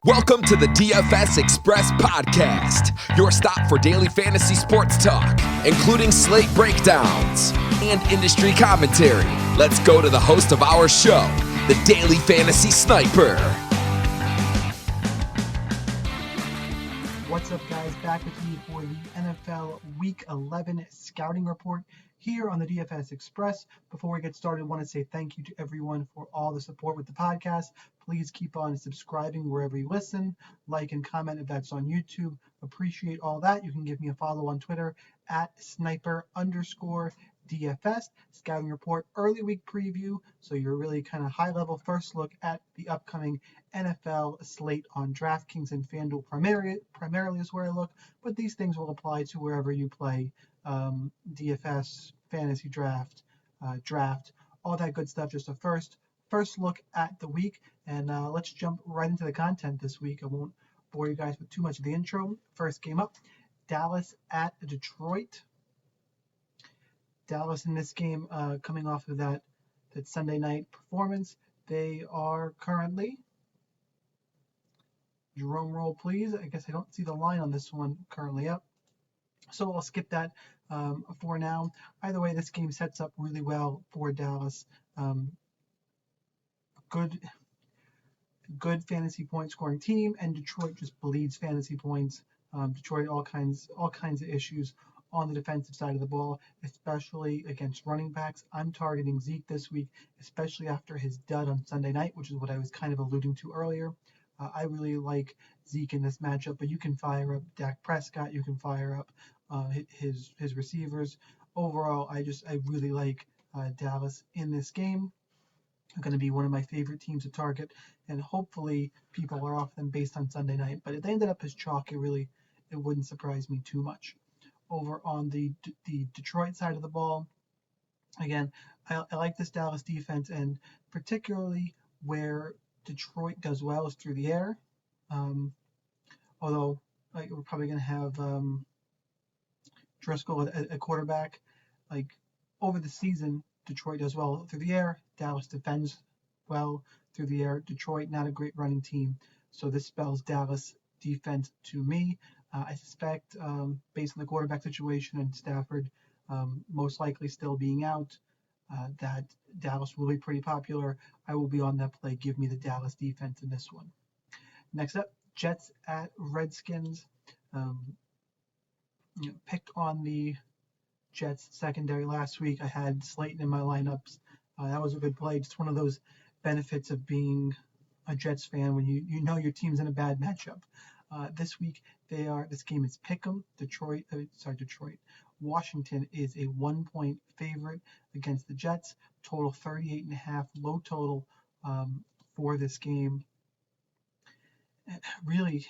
Welcome to the DFS Express podcast, your stop for daily fantasy sports talk, including slate breakdowns and industry commentary. Let's go to the host of our show, the Daily Fantasy Sniper. What's up, guys? Back with me for the NFL Week 11 scouting report here on the DFS Express. Before we get started, I want to say thank you to everyone for all the support with the podcast. Please keep on subscribing wherever you listen, like and comment if that's on YouTube. Appreciate all that. You can give me a follow on Twitter at sniper_DFS. Scouting report early week preview, so you're really kind of high level first look at the upcoming NFL slate on DraftKings and FanDuel primarily is where I look, but these things will apply to wherever you play, DFS, fantasy draft, all that good stuff. Just a first look at the week, and let's jump right into the content this week. I won't bore you guys with too much of the intro. First game up, Dallas at Detroit. Dallas in this game, coming off of that Sunday night performance, they are currently, drum roll please, I guess I don't see the line on this one currently up, so I'll skip that for now. Either way, this game sets up really well for Dallas. Good fantasy point scoring team, and Detroit just bleeds fantasy points. Detroit all kinds of issues on the defensive side of the ball, especially against running backs. I'm targeting Zeke this week, especially after his dud on Sunday night, which is what I was kind of alluding to earlier. I really like Zeke in this matchup, but you can fire up Dak Prescott, you can fire up his receivers. Overall, I really like Dallas in this game. Going to be one of my favorite teams to target, and hopefully people are off them based on Sunday night. But if they ended up as chalk, it wouldn't surprise me too much. Over on the Detroit side of the ball, again, I like this Dallas defense, and particularly where Detroit does well is through the air. Although we're probably going to have Driscoll at quarterback. Like over the season, Detroit does well through the air. Dallas defends well through the air. Detroit, not a great running team. So this spells Dallas defense to me. I suspect, based on the quarterback situation and Stafford most likely still being out, that Dallas will be pretty popular. I will be on that play. Give me the Dallas defense in this one. Next up, Jets at Redskins. Picked on the Jets secondary last week. I had Slayton in my lineups. That was a good play. Just one of those benefits of being a Jets fan when you know your team's in a bad matchup. This week this game is pick'em. Detroit. Washington is a 1-point favorite against the Jets. Total 38.5. Low total for this game. Really,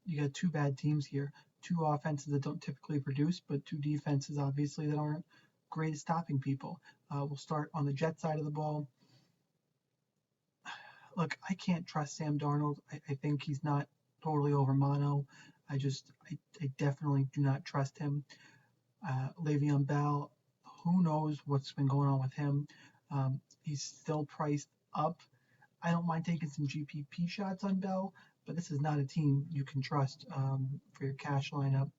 you got two bad teams here. Two offenses that don't typically produce, but two defenses obviously that aren't great at stopping people. We'll start on the Jet side of the ball. Look, I can't trust Sam Darnold. I think he's not totally over mono. I definitely do not trust him. Le'Veon Bell, who knows what's been going on with him. He's still priced up. I don't mind taking some GPP shots on Bell, but this is not a team you can trust for your cash lineup.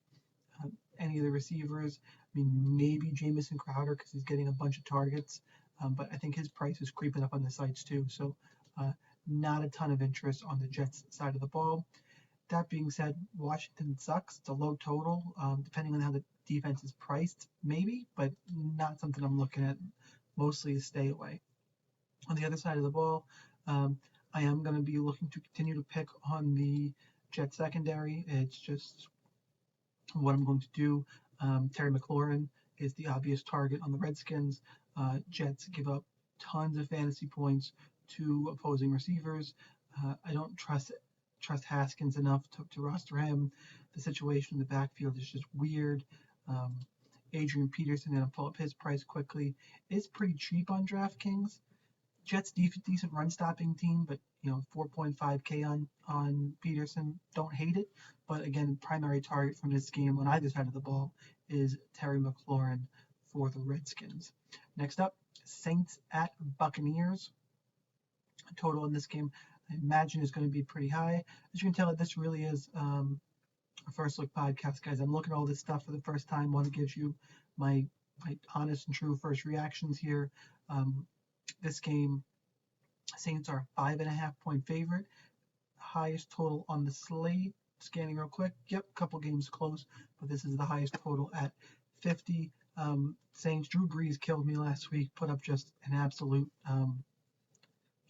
Any of the receivers, maybe Jamison Crowder because he's getting a bunch of targets, but I think his price is creeping up on the sites too. So not a ton of interest on the Jets side of the ball. That being said, Washington sucks. It's a low total, depending on how the defense is priced, maybe, but not something I'm looking at. Mostly a stay away. On the other side of the ball, I am going to be looking to continue to pick on the Jet secondary. It's just what I'm going to do. Terry McLaurin is the obvious target on the Redskins. Jets give up tons of fantasy points to opposing receivers. I don't trust Haskins enough to roster him. The situation in the backfield is just weird. Adrian Peterson, going to pull up his price quickly, is pretty cheap on DraftKings. Jets decent run stopping team, but 4.5K on Peterson. Don't hate it, but again, primary target from this game on either side of the ball is Terry McLaurin for the Redskins. Next up, Saints at Buccaneers. Total in this game, I imagine is going to be pretty high. As you can tell, this really is a first look podcast, guys. I'm looking at all this stuff for the first time. Want to give you my honest and true first reactions here. This game, Saints are a 5.5-point favorite. Highest total on the slate. Scanning real quick. Yep, a couple games close, but this is the highest total at 50. Saints, Drew Brees killed me last week. Put up just an absolute,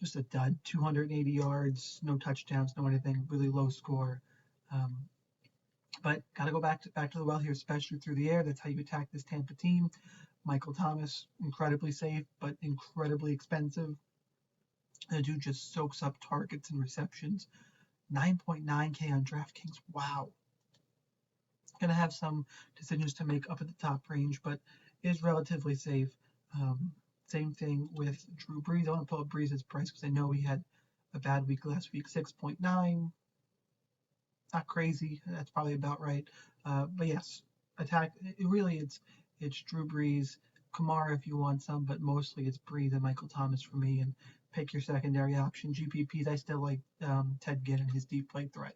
just a dud. 280 yards, no touchdowns, no anything. Really low score. But got to go back to the well here, especially through the air. That's how you attack this Tampa team. Michael Thomas, incredibly safe, but incredibly expensive. The dude just soaks up targets and receptions. 9.9K on DraftKings. Wow. Going to have some decisions to make up at the top range, but is relatively safe. Same thing with Drew Brees. I want to pull up Brees' price because I know he had a bad week last week. 6.9. Not crazy. That's probably about right. But yes, attack. It's Drew Brees, Kamara if you want some, but mostly it's Brees and Michael Thomas for me. And pick your secondary option. GPPs, I still like Ted Ginn and his deep play threat.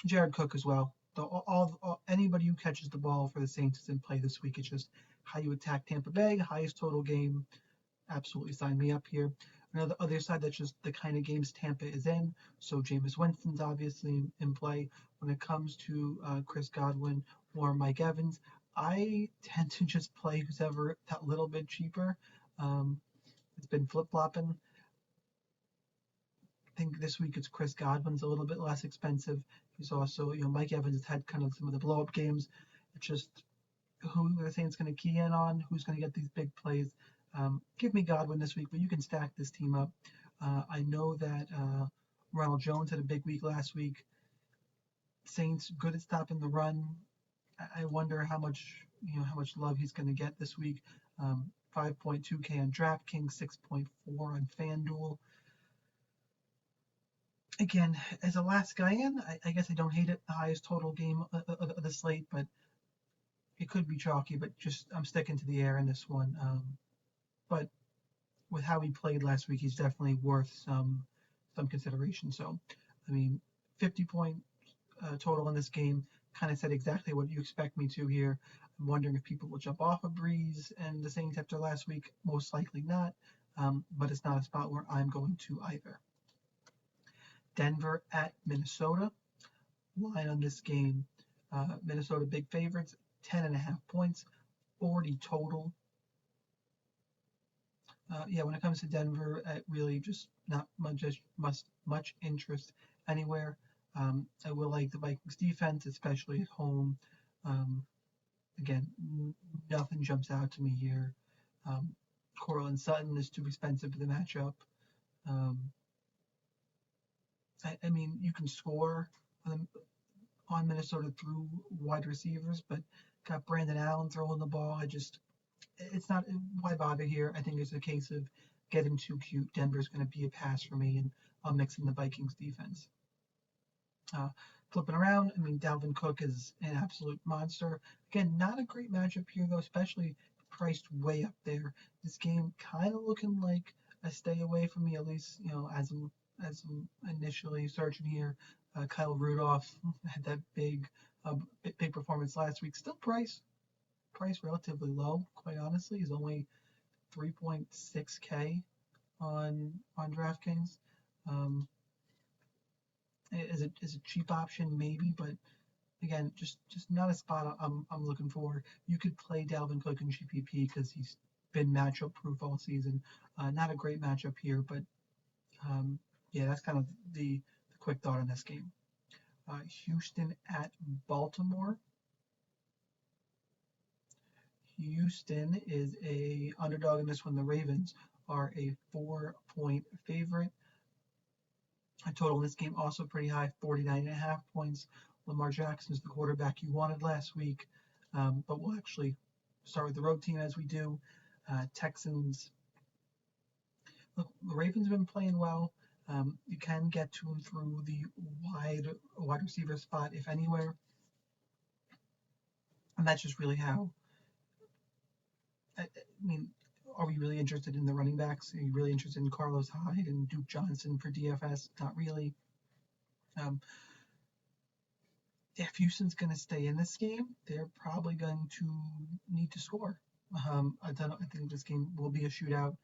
Jared Cook as well. Anybody who catches the ball for the Saints is in play this week. It's just how you attack Tampa Bay, highest total game. Absolutely sign me up here. Another other side, that's just the kind of games Tampa is in. So Jameis Winston's obviously in play. When it comes to Chris Godwin or Mike Evans, I tend to just play who's ever that little bit cheaper. It's been flip-flopping. I think this week it's Chris Godwin's a little bit less expensive. He's also, Mike Evans has had kind of some of the blow-up games. It's just who the Saints going to key in on, who's going to get these big plays. Give me Godwin this week, but you can stack this team up. I know that Ronald Jones had a big week last week. Saints good at stopping the run. I wonder how much love he's going to get this week. 5.2K on DraftKings, 6.4 on FanDuel. Again, as a last guy in, I guess I don't hate it. The highest total game of the slate, but it could be chalky. But just I'm sticking to the air in this one. But with how he played last week, he's definitely worth some consideration. So, 50-point total in this game kind of said exactly what you expect me to here. I'm wondering if people will jump off of Brees and the Saints after last week. Most likely not, but it's not a spot where I'm going to either. Denver at Minnesota. Line on this game, Minnesota big favorites, 10.5 points, 40 total. When it comes to Denver, really just not much interest anywhere. I will like the Vikings defense, especially at home. Again, nothing jumps out to me here. Courtland Sutton is too expensive for the matchup. You can score on Minnesota through wide receivers, but got Brandon Allen throwing the ball. It's not, why bother here? I think it's a case of getting too cute. Denver's going to be a pass for me, and I'll mix in the Vikings defense. Flipping around, Dalvin Cook is an absolute monster. Again, not a great matchup here, though, especially priced way up there. This game kind of looking like a stay away from me, at least, as I'm initially searching here. Kyle Rudolph had that big performance last week. Still price relatively low, quite honestly. He's only 3.6K on DraftKings. Is a cheap option maybe, but again, just not a spot I'm looking for. You could play Dalvin Cook in GPP because he's been matchup proof all season. Not a great matchup here, but that's kind of the quick thought on this game. Houston at Baltimore. Houston is a underdog in this one. The Ravens are a 4-point favorite. A total in this game also pretty high, 49.5 points. Lamar Jackson is the quarterback you wanted last week, but we'll actually start with the road team as we do. Texans. Look, the Ravens have been playing well. You can get to them through the wide receiver spot, if anywhere. And that's just really how. are we really interested in the running backs? Are you really interested in Carlos Hyde and Duke Johnson for DFS? Not really. If Houston's going to stay in this game, they're probably going to need to score. I think this game will be a shootout,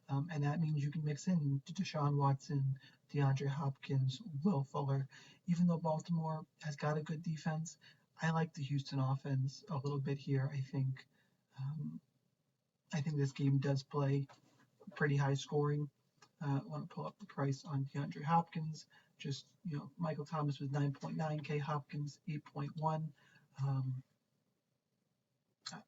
and that means you can mix in Deshaun Watson, DeAndre Hopkins, Will Fuller. Even though Baltimore has got a good defense, I like the Houston offense a little bit here. I think this game does play pretty high scoring. I want to pull up the price on DeAndre Hopkins. Just, Michael Thomas was 9.9K, Hopkins 8.1.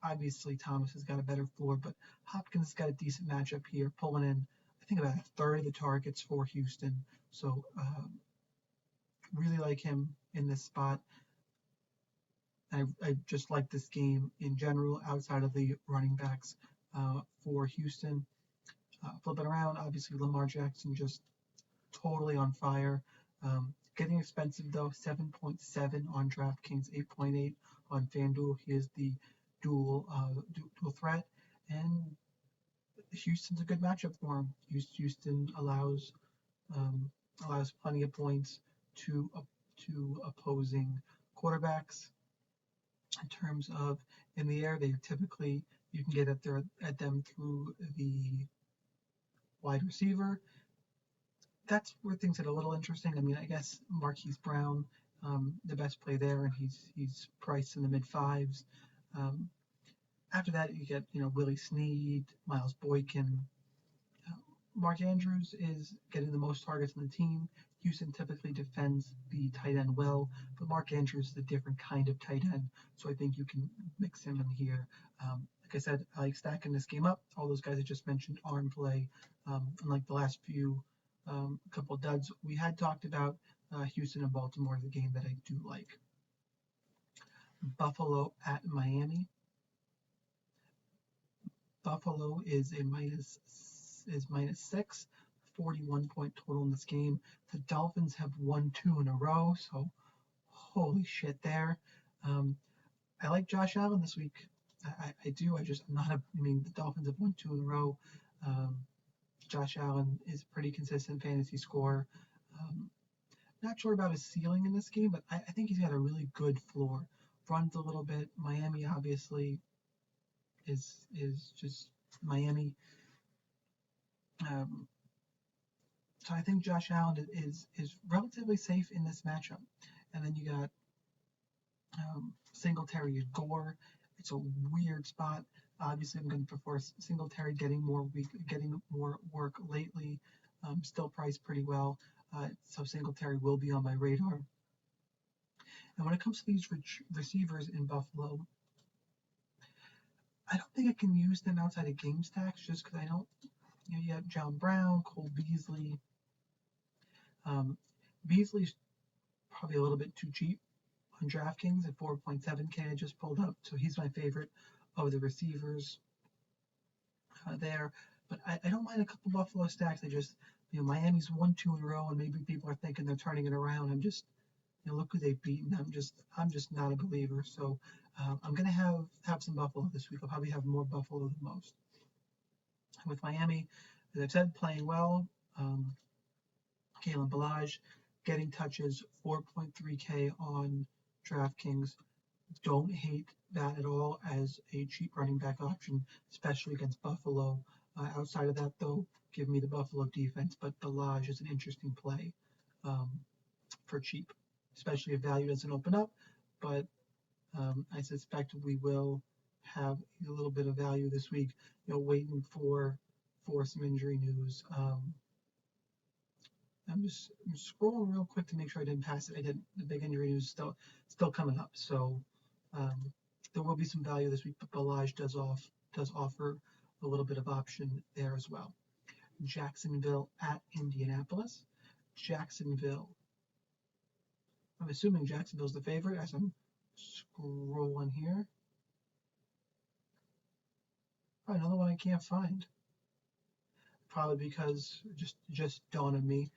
Obviously, Thomas has got a better floor, but Hopkins has got a decent matchup here, pulling in, I think, about a third of the targets for Houston. So, really like him in this spot. I just like this game in general, outside of the running backs for Houston. Flip it around, obviously, Lamar Jackson just totally on fire. Getting expensive though, 7.7 on DraftKings, 8.8 on FanDuel. He is the dual threat, and Houston's a good matchup for him. Houston allows plenty of points to opposing quarterbacks. In terms of in the air, they typically, you can get at them through the wide receiver. That's where things get a little interesting. I mean, I guess Marquise Brown, the best play there, and he's priced in the mid fives. After that, you get Willie Snead, Miles Boykin. Mark Andrews is getting the most targets on the team. Houston typically defends the tight end well, but Mark Andrews is a different kind of tight end, so I think you can mix him in here. Like I said, I like stacking this game up. All those guys I just mentioned are in play. Unlike the last few couple of duds we had talked about, Houston and Baltimore is a game that I do like. Buffalo at Miami. Buffalo is minus 6, 41 point total in this game. The Dolphins have won 2 in a row, so holy shit there. I like Josh Allen this week. I do. The Dolphins have won 2 in a row. Josh Allen is a pretty consistent fantasy scorer. Not sure about his ceiling in this game, but I think he's got a really good floor. Runs a little bit. Miami obviously is just Miami. So I think Josh Allen is relatively safe in this matchup. And then you got Singletary and Gore. It's a weird spot. Obviously, I'm going to prefer Singletary getting more work lately. Still priced pretty well. So Singletary will be on my radar. And when it comes to these receivers in Buffalo, I don't think I can use them outside of game stacks just because I don't. You have John Brown, Cole Beasley. Beasley's probably a little bit too cheap on DraftKings at 4.7K. I just pulled up, so he's my favorite of the receivers there. But I don't mind a couple Buffalo stacks. I just, Miami's won 2 in a row, and maybe people are thinking they're turning it around. I'm just, look who they've beaten. I'm just not a believer. So I'm gonna have some Buffalo this week. I'll probably have more Buffalo than most. With Miami, as I've said, playing well. Kalen Ballage getting touches, 4.3K on DraftKings. Don't hate that at all as a cheap running back option, especially against Buffalo. Outside of that, though, give me the Buffalo defense, but Ballage is an interesting play for cheap, especially if value doesn't open up. But I suspect we will have a little bit of value this week, waiting for some injury news. I'm just scrolling real quick to make sure I didn't pass it. I didn't. The big injury news still coming up, so there will be some value this week. But Ballage does offer a little bit of option there as well. Jacksonville at Indianapolis. Jacksonville. I'm assuming Jacksonville's the favorite as I'm scrolling here. Oh, another one I can't find. Probably because just dawned on me.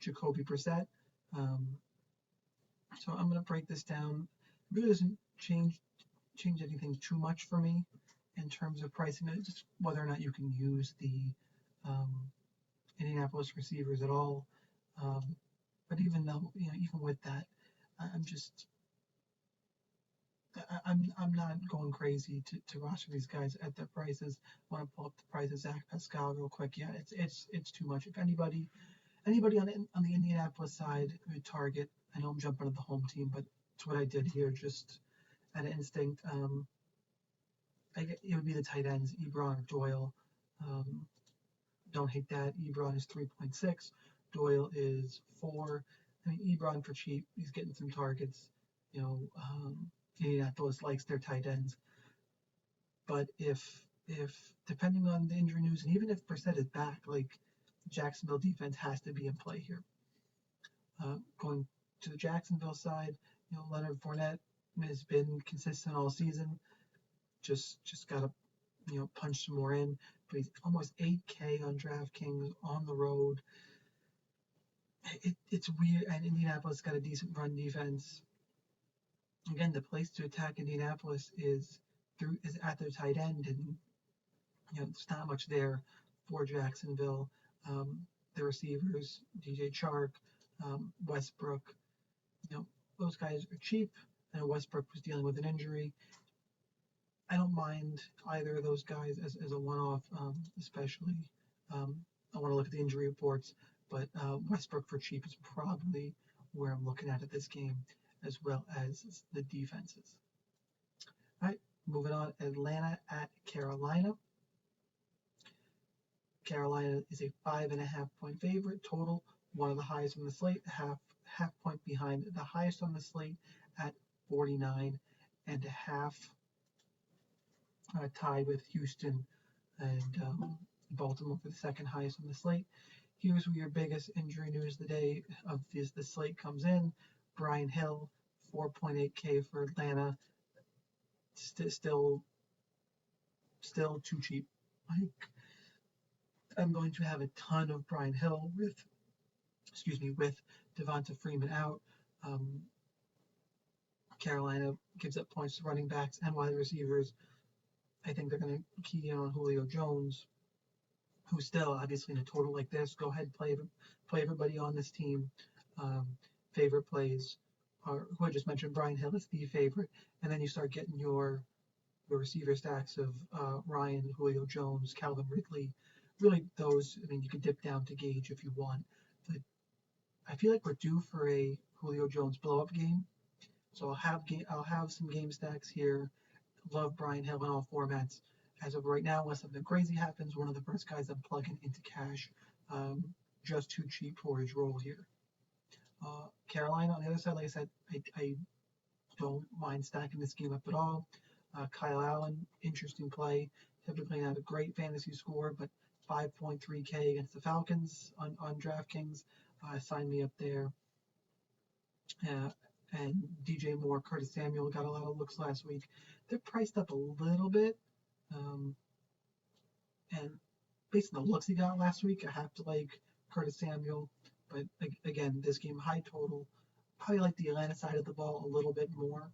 Jacoby Brissett. So I'm going to break this down. It really doesn't change anything too much for me in terms of pricing, it's just whether or not you can use the Indianapolis receivers at all. But even though, even with that, I'm not going crazy to roster these guys at their prices. I want to pull up the price of Zach Pascal real quick. Yeah, it's too much. If anybody on the Indianapolis side would target, I know I'm jumping to the home team, but it's what I did here, just at an instinct. It would be the tight ends, Ebron or Doyle. Don't hate that. Ebron is 3.6. Doyle is 4. I mean, Ebron for cheap. He's getting some targets. Indianapolis likes their tight ends. But if depending on the injury news, and even if Brissett is back, like, Jacksonville defense has to be in play here. Going to the Jacksonville side, Leonard Fournette has been consistent all season. Just got to punch some more in. But he's almost 8K on DraftKings on the road. It's weird, and Indianapolis got a decent run defense. Again, the place to attack Indianapolis is at their tight end, and there's not much there for Jacksonville. The receivers, DJ Chark, Westbrook, those guys are cheap. I know Westbrook was dealing with an injury. I don't mind either of those guys as a one-off, especially. I want to look at the injury reports, but Westbrook for cheap is probably where I'm looking at this game, as well as the defenses. All right, moving on. Atlanta at Carolina. Carolina is a 5.5 point favorite. Total, one of the highest on the slate, half point behind the highest on the slate at 49.5. Tied with Houston and Baltimore for the second highest on the slate. Here's where your biggest injury news of the day of the slate comes in. Brian Hill, 4.8K for Atlanta. Still too cheap. I'm going to have a ton of Brian Hill with Devonta Freeman out. Carolina gives up points to running backs and wide receivers. I think they're going to key in on Julio Jones, who's still obviously in a total like this. Go ahead, play everybody on this team. Favorite plays are, who I just mentioned, Brian Hill is the favorite, and then you start getting your receiver stacks of Ryan, Julio Jones, Calvin Ridley. Really, those, you can dip down to Gage if you want, but I feel like we're due for a Julio Jones blow-up game. So I'll have some game stacks here. Love Brian Hill in all formats. As of right now, unless something crazy happens, one of the first guys I'm plugging into cash. Just too cheap for his role here. Carolina, on the other side, like I said, I don't mind stacking this game up at all. Kyle Allen, interesting play. Typically not a great fantasy score, but 5.3K against the Falcons on DraftKings. Sign me up there. And DJ Moore, Curtis Samuel got a lot of looks last week. They're priced up a little bit. And based on the looks he got last week, I have to like Curtis Samuel. But again, this game, high total. Probably like the Atlanta side of the ball a little bit more.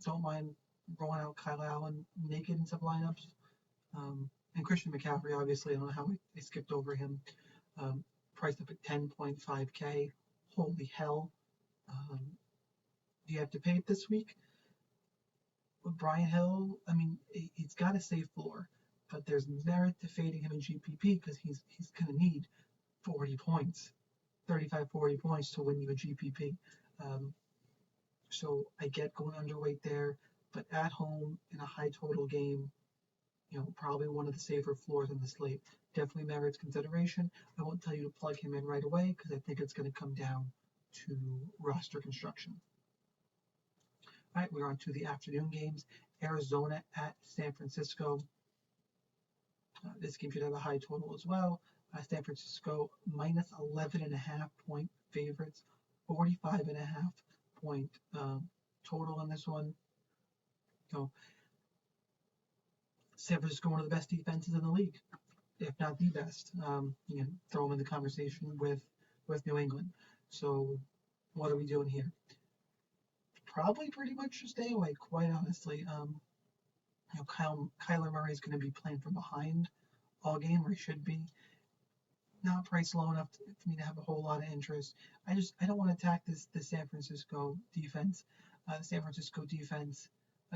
Don't mind rolling out Kyle Allen naked in some lineups. And Christian McCaffrey, obviously, I don't know how I skipped over him. Priced up at 10.5K. Holy hell. Do you have to pay it this week? With Brian Hill, he's got a safe floor, but there's merit to fading him in GPP because he's going to need 40 points, 35, 40 points to win you a GPP. So I get going underweight there, but at home in a high total game, probably one of the safer floors on the slate. Definitely merits consideration. I won't tell you to plug him in right away because I think it's going to come down to roster construction. All right, we're on to the afternoon games. Arizona at San Francisco. This game should have a high total as well. San Francisco minus 11.5 point favorites, 45.5 point total on this one. San Francisco, one of the best defenses in the league, if not the best. You can throw them in the conversation with New England. So what are we doing here? Probably pretty much stay away, quite honestly. Kyler Murray is going to be playing from behind all game, or he should be. Not priced low enough for me to have a whole lot of interest. I don't want to attack this San Francisco defense. San Francisco defense,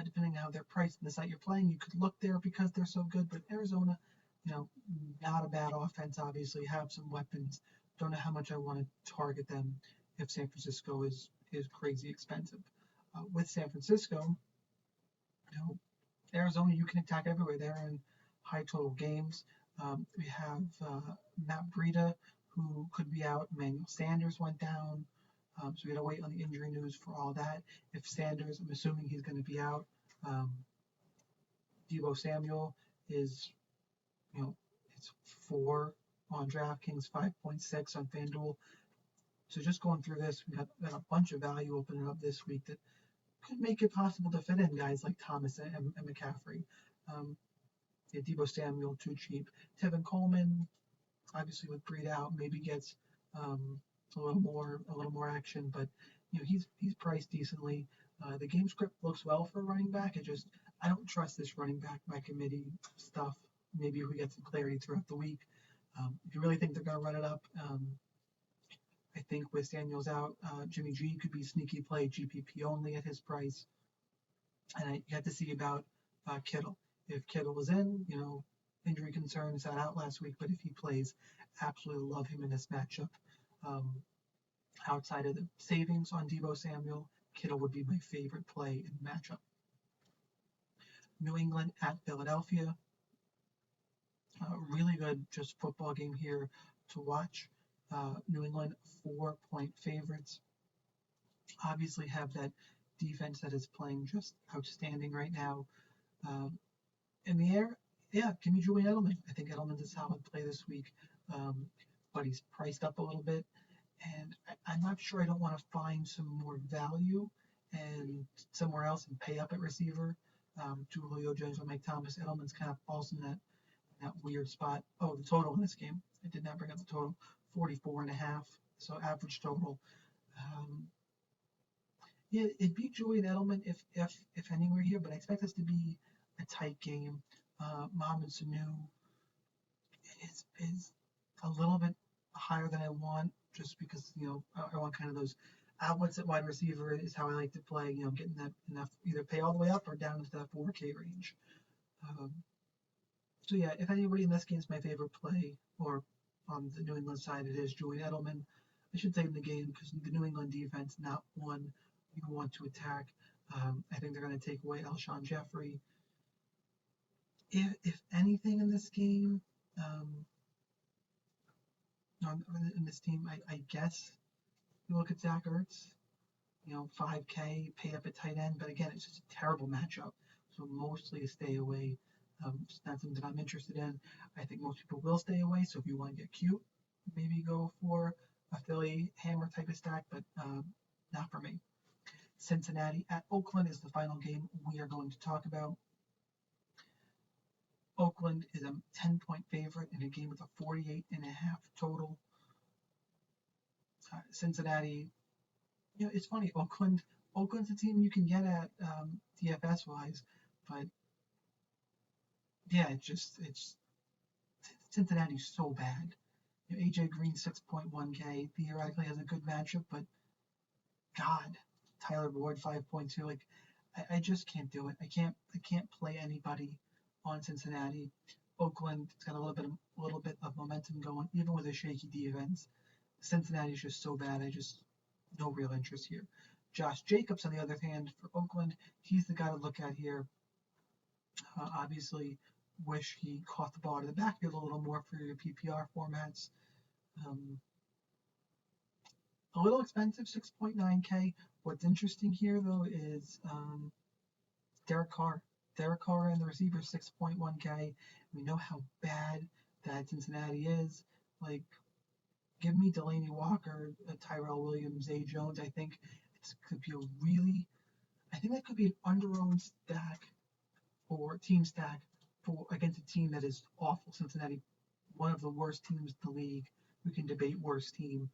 depending on how they're priced and the site you're playing, you could look there because they're so good. But Arizona, not a bad offense. Obviously, have some weapons. Don't know how much I want to target them if San Francisco is crazy expensive. With San Francisco, Arizona, you can attack everywhere. They're in high total games. We have Matt Breida, who could be out. Emmanuel Sanders went down. So we got to wait on the injury news for all that. If Sanders, I'm assuming he's going to be out. Deebo Samuel is, it's 4 on DraftKings, 5.6 on FanDuel. So just going through this, we got a bunch of value opening up this week that could make it possible to fit in guys like Thomas and McCaffrey. Deebo Samuel, too cheap. Tevin Coleman, obviously with Breida out, maybe gets a little more action, but he's priced decently. The game script looks well for a running back. I don't trust this running back by committee stuff. Maybe if we get some clarity throughout the week. If you really think they're going to run it up, I think with Daniels out, Jimmy G could be sneaky play, GPP only at his price. And you have to see about Kittle. If Kittle was in, injury concerns that out last week, but if he plays, absolutely love him in this matchup. Outside of the savings on Deebo Samuel, Kittle would be my favorite play in the matchup. New England at Philadelphia. Really good just football game here to watch. New England 4-point favorites. Obviously have that defense that is playing just outstanding right now. In the air, give me Julian Edelman. I think Edelman's a solid play this week, but he's priced up a little bit, and I'm not sure I don't want to find some more value and somewhere else and pay up at receiver. Julio Jones or Mike Thomas. Edelman's kind of falls in that weird spot. Oh, the total in this game. I did not bring up the total. 44.5. So average total. It'd be Julian Edelman if anywhere here, but I expect this to be a tight game. Mohamed Sanu is a little bit higher than I want, just because I want kind of those outlets at wide receiver is how I like to play. Getting that enough either pay all the way up or down into that 4K range. So if anybody in this game is my favorite play, or on the New England side it is Julian Edelman, I should take the game because the New England defense not one you want to attack. I think they're going to take away Alshon Jeffrey. If anything in this game, in this team, I guess you look at Zach Ertz, 5K, pay up at tight end, but again, it's just a terrible matchup. So mostly a stay away. It's not something that I'm interested in. I think most people will stay away. So if you want to get cute, maybe go for a Philly hammer type of stack, but not for me. Cincinnati at Oakland is the final game we are going to talk about. Oakland is a 10-point favorite in a game with a 48.5 total. Cincinnati, it's funny. Oakland's a team you can get at DFS wise, but it's Cincinnati's so bad. AJ Green 6.1K theoretically has a good matchup, but God, Tyler Boyd 5.2. Like I just can't do it. I can't play anybody on Cincinnati. Oakland, it's got a little bit of momentum going, even with a shaky defense. Cincinnati's just so bad. No real interest here. Josh Jacobs, on the other hand, for Oakland, he's the guy to look at here. Obviously, wish he caught the ball to the backfield a little more for your PPR formats. A little expensive, 6.9K. What's interesting here, though, is Derek Carr. Derek Carr and the receiver, 6.1K. We know how bad that Cincinnati is. Like, give me Delaney Walker, Tyrell Williams, Zay Jones. I think that could be an under-owned stack or team stack against a team that is awful. Cincinnati, one of the worst teams in the league. We can debate worst team.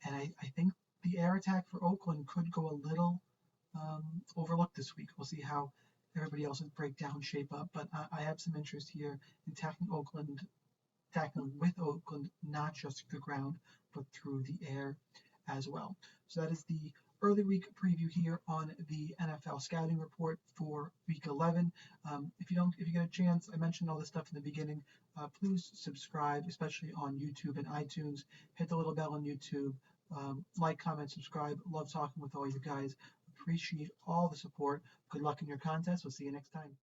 And I think the air attack for Oakland could go a little overlooked this week. We'll see how everybody else's breakdown shape up, but I have some interest here in tackling with Oakland, not just the ground, but through the air as well. So that is the early week preview here on the NFL scouting report for week 11. If you get a chance, I mentioned all this stuff in the beginning. Please subscribe, especially on YouTube and iTunes. Hit the little bell on YouTube. Like, comment, subscribe. Love talking with all you guys. Appreciate all the support. Good luck in your contest. We'll see you next time.